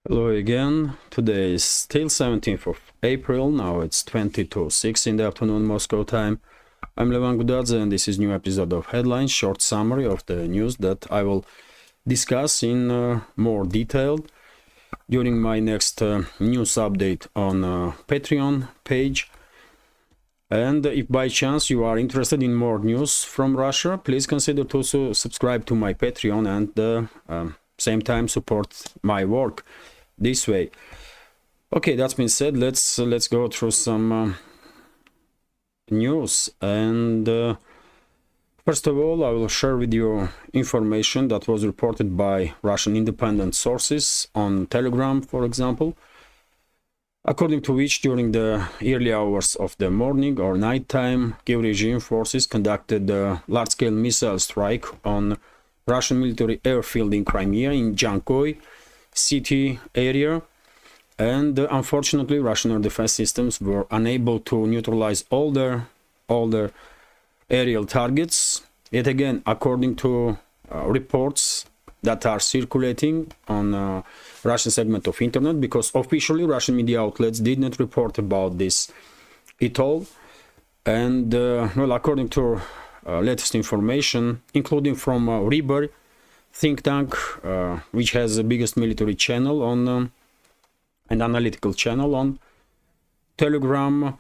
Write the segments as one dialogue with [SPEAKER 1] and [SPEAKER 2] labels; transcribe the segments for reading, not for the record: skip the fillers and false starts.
[SPEAKER 1] Hello again. Today is still 17th of April. Now it's 20 to 6 in the afternoon Moscow time. I'm Levan Gudadze and this is new episode of Headlines, short summary of the news that I will discuss in more detail during my next news update on Patreon page. And if by chance you are interested in more news from Russia, please consider to subscribe to my Patreon and same time support my work this way. Okay, that's been said, let's go through some news. And first of all, I will share with you information that was reported by Russian independent sources on Telegram, for example, according to which during the early hours of the morning or night time, Kiev regime forces conducted a large-scale missile strike on Russian military airfield in Crimea, in Jankoy city area, and unfortunately Russian air defense systems were unable to neutralize all their aerial targets. Yet again, according to reports that are circulating on Russian segment of internet, because officially Russian media outlets did not report about this at all. And well, according to latest information, including from Riber think tank, which has the biggest military channel on an analytical channel on Telegram,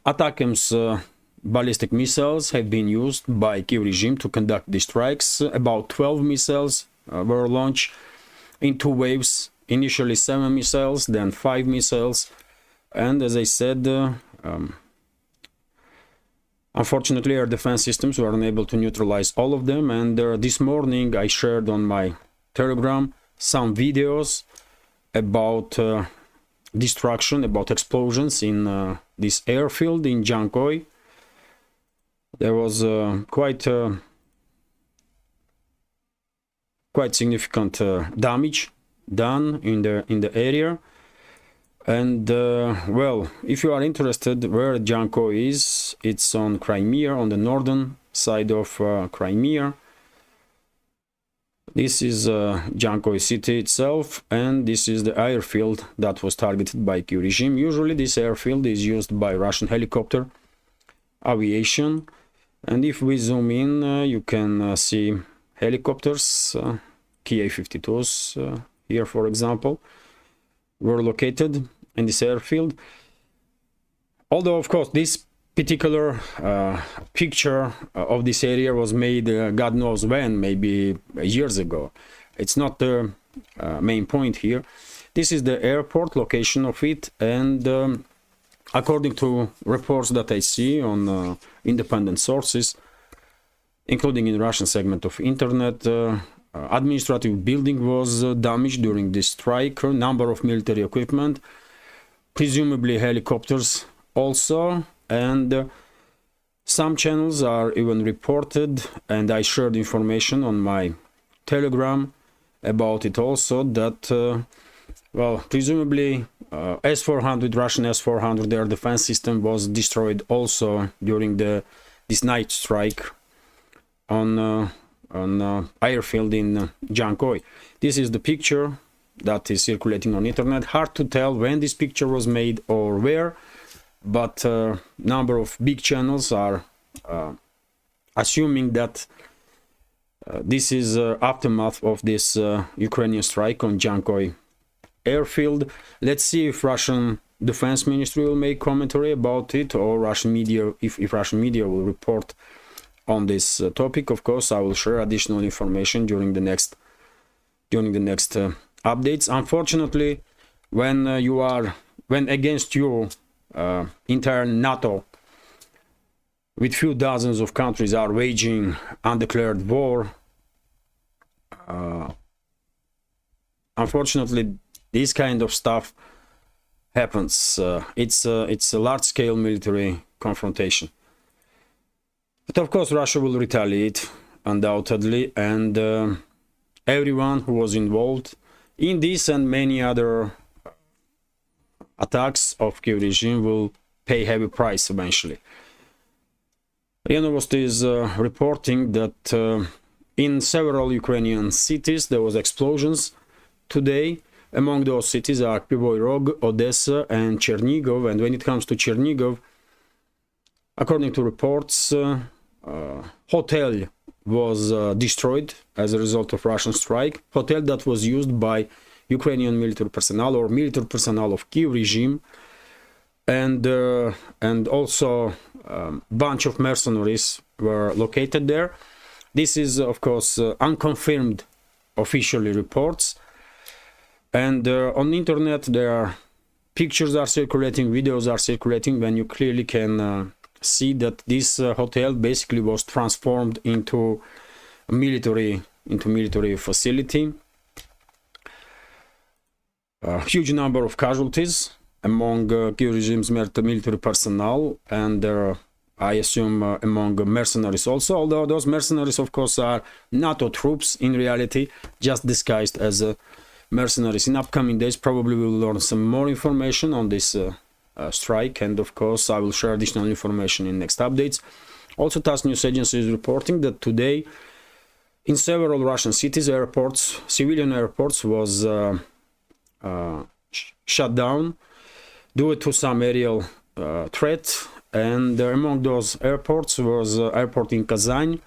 [SPEAKER 1] ATACMS ballistic missiles have been used by Kiev regime to conduct these strikes. About 12 missiles were launched in two waves, initially 7 missiles, then 5 missiles, and as I said, unfortunately, air defense systems were unable to neutralize all of them. And this morning I shared on my Telegram some videos about destruction, about explosions in this airfield in Jankoy. There was quite significant damage done in the area. And well, if you are interested where Jankoy is, it's on Crimea, on the northern side of Crimea. This is Jankoy city itself, and this is the airfield that was targeted by Kiev regime. Usually this airfield is used by Russian helicopter aviation, and if we zoom in, you can see helicopters, Ka-52s here, for example, were located in this airfield. Although, of course, this particular picture of this area was made God knows when, maybe years ago. It's not the main point here. This is the airport location of it, and according to reports that I see on independent sources, including in Russian segment of internet, administrative building was damaged during this strike, a number of military equipment, presumably helicopters also, and some channels are even reported, and I shared information on my Telegram about it also, that well, presumably S-400, Russian S-400 air defense system was destroyed also during this night strike on airfield in Jankoy. This is the picture that is circulating on internet. Hard to tell when this picture was made or where, but number of big channels are assuming that this is aftermath of this Ukrainian strike on Jankoy airfield. Let's see if Russian Defense Ministry will make commentary about it, or Russian media, if Russian media will report on this topic. Of course, I will share additional information during the next updates. Unfortunately, when against you entire NATO with few dozens of countries are waging undeclared war, unfortunately this kind of stuff happens. It's a large-scale military confrontation. But of course, Russia will retaliate, undoubtedly, and everyone who was involved in this and many other attacks of Kiev regime will pay heavy price eventually. RIA Novosti is reporting that in several Ukrainian cities there was explosions today, Among those cities are Kryvyi Rog, Odessa, and Chernigov. And when it comes to Chernigov, according to reports, hotel was destroyed as a result of Russian strike. Hotel that was used by Ukrainian military personnel or military personnel of Kiev regime, and also bunch of mercenaries were located there. This is, of course, unconfirmed officially reports. And on the internet, there are pictures are circulating, videos are circulating, when you clearly can see that this hotel basically was transformed into a military facility. A huge number of casualties among Kiev regime's military personnel, and I assume among mercenaries also, although those mercenaries, of course, are NATO troops in reality, just disguised as mercenaries. In upcoming days, probably we will learn some more information on this strike, and of course, I will share additional information in next updates. Also, TASS news agency is reporting that today, in several Russian cities, airports, civilian airports, was shut down due to some aerial threat, and among those airports was airport in Kazan,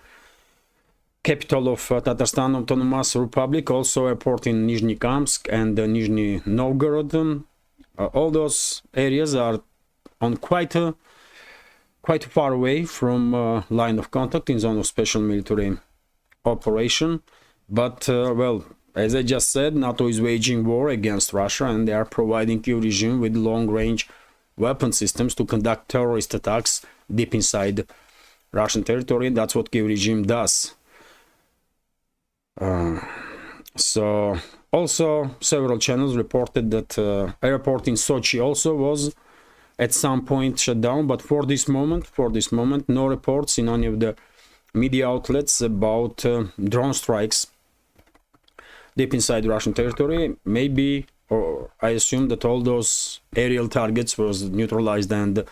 [SPEAKER 1] capital of Tatarstan Autonomous Republic, also airport in Nizhny and Nizhny Novgorod. All those areas are on quite far away from line of contact in zone of special military operation, but well, as I just said, NATO is waging war against Russia, and they are providing Kiev regime with long-range weapon systems to conduct terrorist attacks deep inside Russian territory. That's what Kiev regime does. So also several channels reported that airport in Sochi also was at some point shut down, but for this moment, no reports in any of the media outlets about drone strikes deep inside Russian territory. Maybe, or I assume that all those aerial targets was neutralized and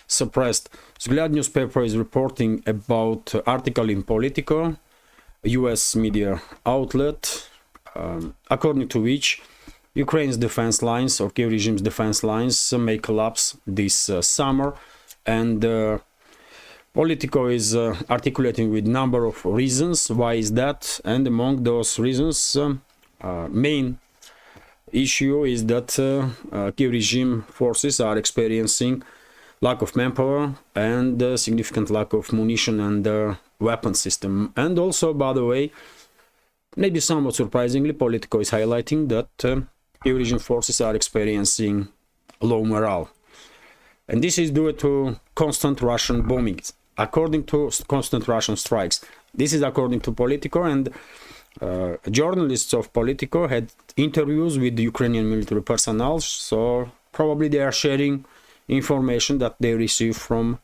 [SPEAKER 1] suppressed. Vzгляд newspaper is reporting about article in Politico, a US media outlet, according to which Ukraine's defense lines, or Kiev regime's defense lines, may collapse this summer, and Politico is articulating with number of reasons why is that, and among those reasons, main issue is that Kiev regime forces are experiencing lack of manpower and significant lack of munition and weapon system. And also, by the way, maybe somewhat surprisingly, Politico is highlighting that Kiev regime forces are experiencing low morale. And this is due to constant Russian bombings, according to constant Russian strikes. This is according to Politico, and journalists of Politico had interviews with Ukrainian military personnel, so probably they are sharing information that they receive from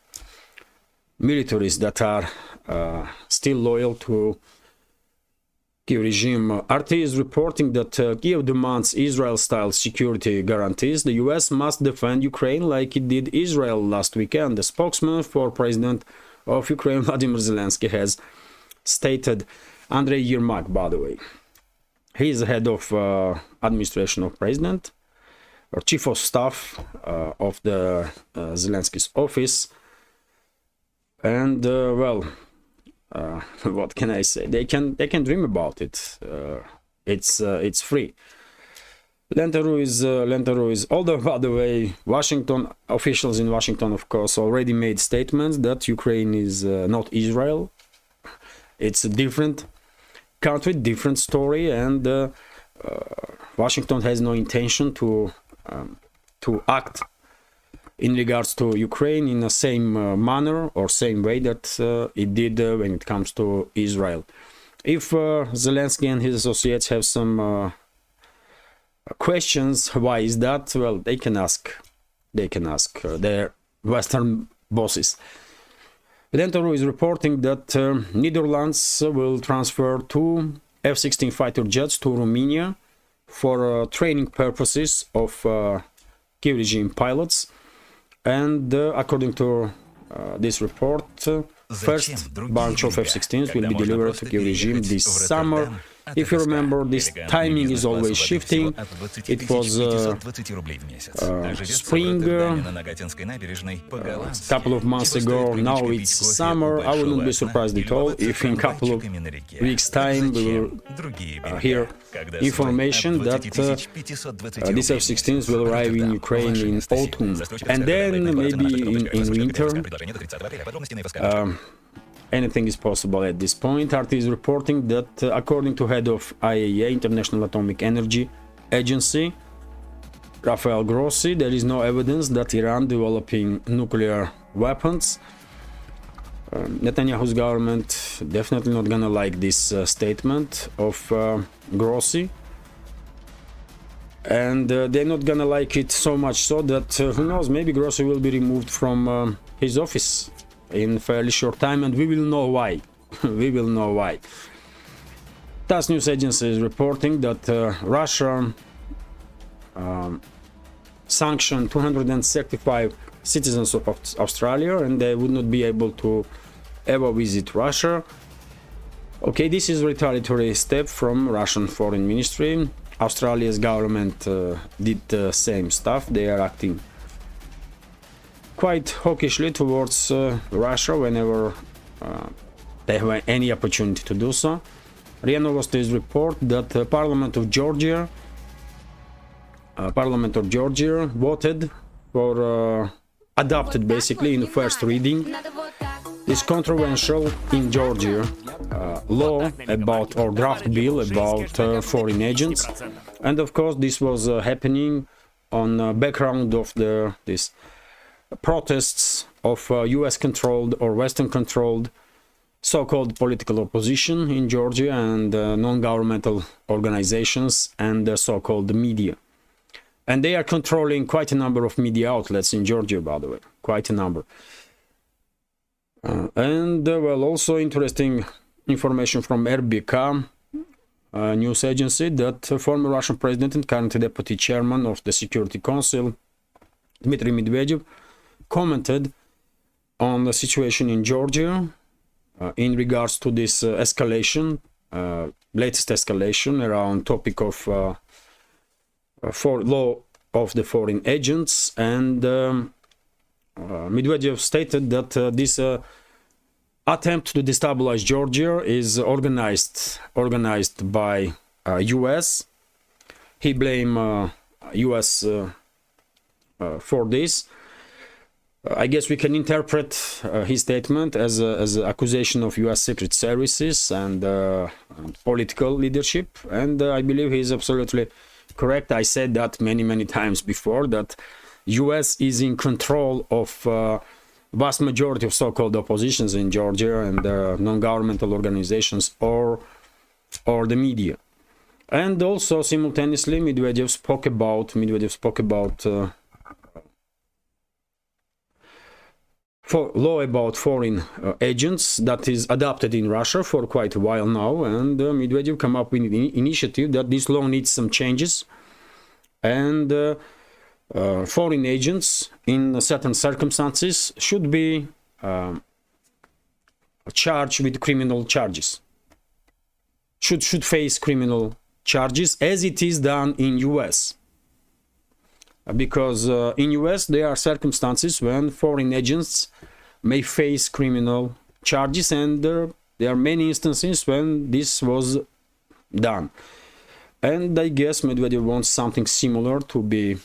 [SPEAKER 1] militaries that are still loyal to Kiev regime. RT is reporting that Kiev demands Israel-style security guarantees. The US must defend Ukraine like it did Israel last weekend. The spokesman for President of Ukraine, Vladimir Zelensky, has stated. Andrei Yermak, by the way, he is the head of administration of president, or chief of staff of the Zelensky's office, and well, what can I say? They can dream about it. It's free. Lenteru is, although, by the way, Washington officials in Washington, of course, already made statements that Ukraine is not Israel. It's a different country, different story, and Washington has no intention to act in regards to Ukraine in the same manner or same way that it did when it comes to Israel. If Zelensky and his associates have some questions, why is that? Well, they can ask their Western bosses. Litecoin is reporting that Netherlands will transfer 2 F-16 fighter jets to Romania for training purposes of Kiev regime pilots, and according to this report, first bunch of F-16s will be delivered to Kiev regime this summer If you remember, this timing is always shifting. It was spring a couple of months ago. Now it's summer. I wouldn't be surprised at all if in a couple of weeks' time we will hear information that these F-16s will arrive in Ukraine in autumn, and then maybe in winter. Anything is possible at this point. RT is reporting that according to head of IAEA, International Atomic Energy Agency, Rafael Grossi, there is no evidence that Iran developing nuclear weapons. Netanyahu's government definitely not gonna like this statement of Grossi, and they're not gonna like it so much so that who knows, maybe Grossi will be removed from his office in fairly short time, and we will know why. We will know why. TASS news agency is reporting that Russia sanctioned 235 citizens of Australia, and they would not be able to ever visit Russia. Okay, this is a retaliatory step from Russian Foreign Ministry. Australia's government did the same stuff. They are acting quite hawkishly towards Russia whenever they have any opportunity to do so. RIA Novosti's report that Parliament of Georgia voted for adopted basically in the first reading this controversial in Georgia law about, or draft bill about foreign agents, and of course this was happening on background of this protests of US controlled or Western controlled so-called political opposition in Georgia and non-governmental organizations and the so-called media. And they are controlling quite a number of media outlets in Georgia, by the way, quite a number. Well, also interesting information from RBK news agency that former Russian president and current deputy chairman of the Security Council, Dmitry Medvedev, commented on the situation in Georgia in regards to this escalation, latest escalation around topic of for law of the foreign agents, and Medvedev stated that this attempt to destabilize Georgia is organized by US. He blamed US for this. I guess we can interpret his statement as an accusation of US secret services and political leadership, and I believe he is absolutely correct. I said that many times before, that US is in control of vast majority of so-called oppositions in Georgia and non-governmental organizations or the media. And also simultaneously Medvedev spoke about for law about foreign agents that is adopted in Russia for quite a while now, and Medvedev come up with an initiative that this law needs some changes, and foreign agents in certain circumstances should be charged with criminal charges, should face criminal charges, as it is done in US. Because in US there are circumstances when foreign agents may face criminal charges, and there are many instances when this was done. And I guess Medvedev wants something similar to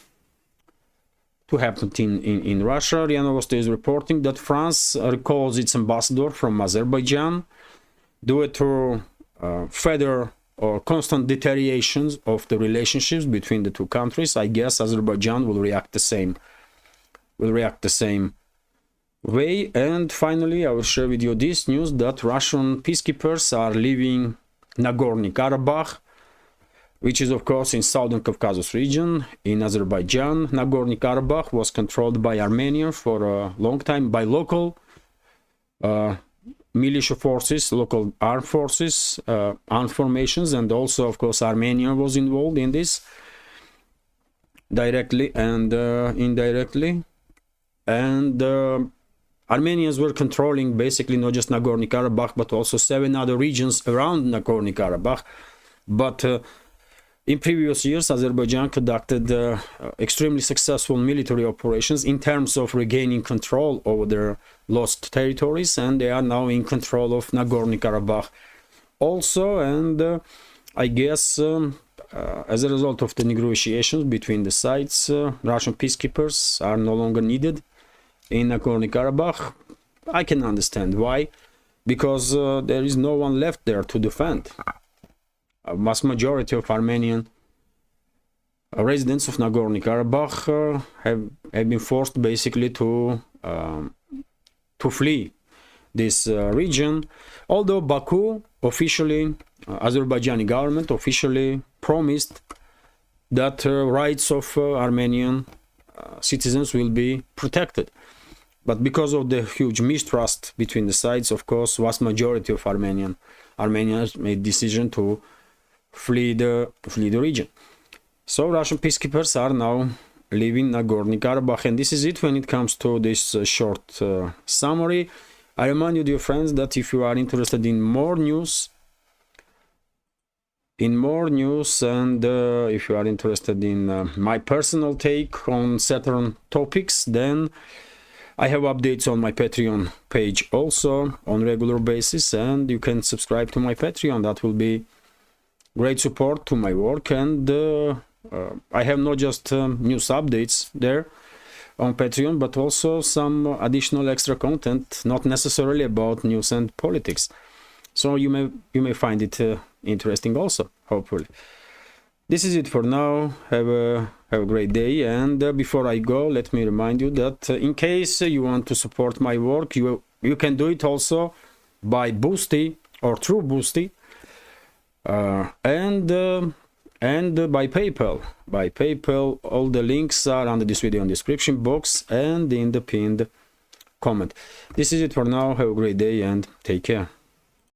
[SPEAKER 1] happen in Russia. RIA Novosti is reporting that France recalls its ambassador from Azerbaijan due to further or constant deteriorations of the relationships between the two countries. I guess Azerbaijan will react the same way. And finally, I will share with you this news that Russian peacekeepers are leaving Nagorno-Karabakh, which is of course in Southern Caucasus region in Azerbaijan. Nagorno-Karabakh was controlled by Armenia for a long time, by local militia forces, local armed forces, armed formations, and also of course Armenia was involved in this directly and indirectly. And Armenians were controlling basically not just Nagorno-Karabakh but also 7 other regions around Nagorno-Karabakh, But in previous years, Azerbaijan conducted extremely successful military operations in terms of regaining control over their lost territories, and they are now in control of Nagorno-Karabakh also. And I guess as a result of the negotiations between the sides, Russian peacekeepers are no longer needed in Nagorno-Karabakh. I can understand why, because there is no one left there to defend. A vast majority of Armenian residents of Nagorno-Karabakh have been forced basically to flee this region, although Baku officially, Azerbaijani government officially promised that rights of Armenian citizens will be protected. But because of the huge mistrust between the sides, of course, vast majority of Armenians made decision to flee the region. So Russian peacekeepers are now leaving Nagorno-Karabakh, and this is it when it comes to this short summary. I remind you, dear friends, that if you are interested in more news, and if you are interested in my personal take on certain topics, then I have updates on my Patreon page also on regular basis, and you can subscribe to my Patreon. That will be great support to my work. And I have not just news updates there on Patreon, but also some additional extra content, not necessarily about news and politics. So you may find it interesting also, hopefully. This is it for now. Have a great day. And before I go, let me remind you that in case you want to support my work, you can do it also by Boosty or through Boosty. And by PayPal. By PayPal, all the links are under this video in the description box and in the pinned comment. This is it for now. Have a great day and take care.